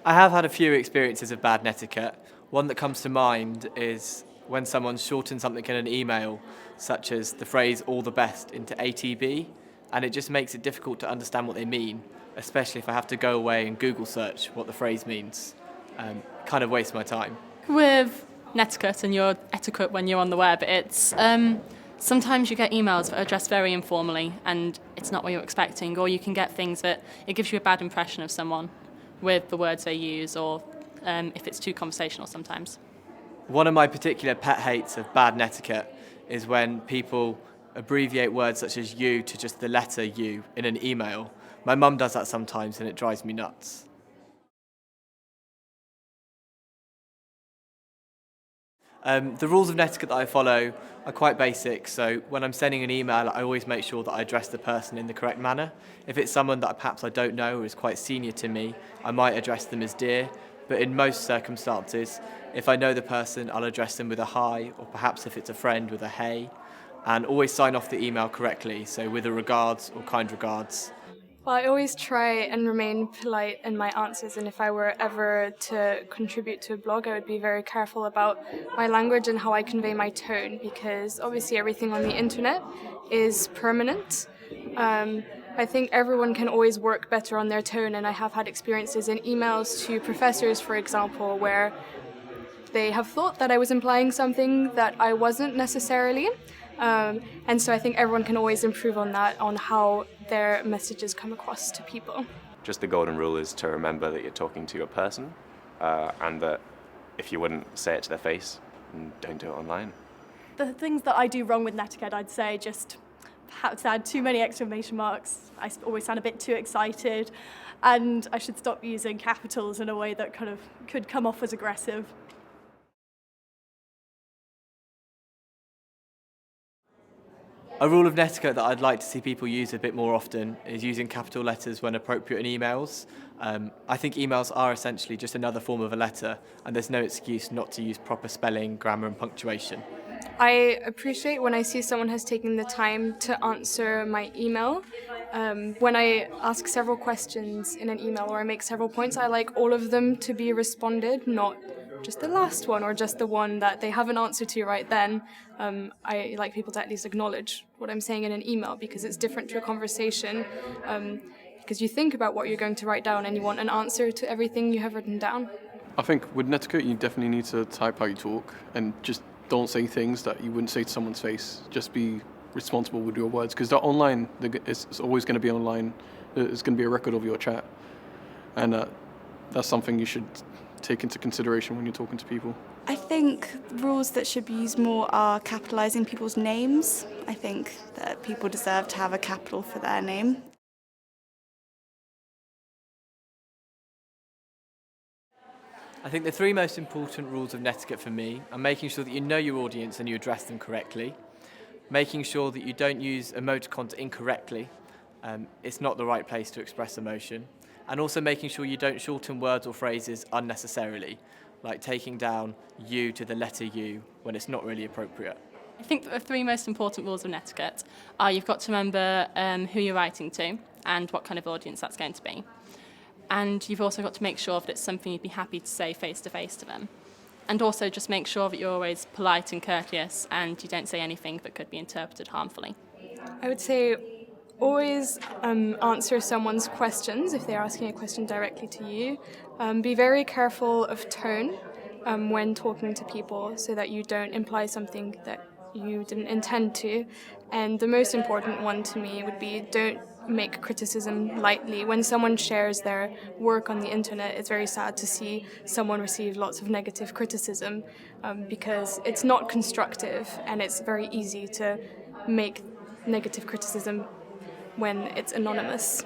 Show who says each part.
Speaker 1: I have had a few experiences of bad netiquette. One that comes to mind is when someone shortened something in an email, such as the phrase all the best into ATB, and it just makes it difficult to understand what they mean, especially if I have to go away and Google search what the phrase means. Kind of waste my time.
Speaker 2: With netiquette and your etiquette when you're on the web, it's sometimes you get emails that are addressed very informally and it's not what you're expecting, or you can get things that it gives you a bad impression of someone with the words they use, or if it's too conversational sometimes.
Speaker 1: One of my particular pet hates of bad netiquette is when people abbreviate words such as you to just the letter U in an email. My mum does that sometimes and it drives me nuts. The rules of netiquette that I follow are quite basic, so when I'm sending an email, I always make sure that I address the person in the correct manner. If it's someone that perhaps I don't know or is quite senior to me, I might address them as dear, but in most circumstances, if I know the person, I'll address them with a hi, or perhaps if it's a friend, with a hey, and always sign off the email correctly, so with a regards or kind regards.
Speaker 3: Well, I always try and remain polite in my answers, and if I were ever to contribute to a blog, I would be very careful about my language and how I convey my tone, because obviously everything on the internet is permanent. I think everyone can always work better on their tone, and I have had experiences in emails to professors, for example, where they have thought that I was implying something that I wasn't necessarily. And so I think everyone can always improve on that, on how their messages come across to people.
Speaker 4: Just the golden rule is to remember that you're talking to a person, and that if you wouldn't say it to their face, don't do it online.
Speaker 5: The things that I do wrong with netiquette, I'd say just perhaps add too many exclamation marks. I always sound a bit too excited, and I should stop using capitals in a way that kind of could come off as aggressive.
Speaker 1: A rule of netiquette that I'd like to see people use a bit more often is using capital letters when appropriate in emails. I think emails are essentially just another form of a letter, and there's no excuse not to use proper spelling, grammar and punctuation.
Speaker 3: I appreciate when I see someone has taken the time to answer my email. When I ask several questions in an email or I make several points, I like all of them to be responded, not just the last one or just the one that they haven't answered to right then. I like people to at least acknowledge what I'm saying in an email, because it's different to a conversation, because you think about what you're going to write down and you want an answer to everything you have written down.
Speaker 6: I think with netiquette you definitely need to type how you talk and just don't say things that you wouldn't say to someone's face. Just be responsible with your words, because they're online. It's always going to be online. It's going to be a record of your chat, and that's something you should take into consideration when you're talking to people.
Speaker 7: I think rules that should be used more are capitalising people's names. I think that people deserve to have a capital for their name.
Speaker 1: I think the three most important rules of netiquette for me are making sure that you know your audience and you address them correctly, making sure that you don't use emoticons incorrectly, it's not the right place to express emotion, and also making sure you don't shorten words or phrases unnecessarily, like taking down you to the letter U when it's not really appropriate.
Speaker 2: I think the three most important rules of netiquette are you've got to remember who you're writing to and what kind of audience that's going to be. And you've also got to make sure that it's something you'd be happy to say face-to-face to them. And also just make sure that you're always polite and courteous and you don't say anything that could be interpreted harmfully.
Speaker 3: I would say always answer someone's questions if they're asking a question directly to you. Be very careful of tone when talking to people so that you don't imply something that you didn't intend to. And the most important one to me would be don't make criticism lightly. When someone shares their work on the internet, it's very sad to see someone receive lots of negative criticism because it's not constructive and it's very easy to make negative criticism when it's anonymous.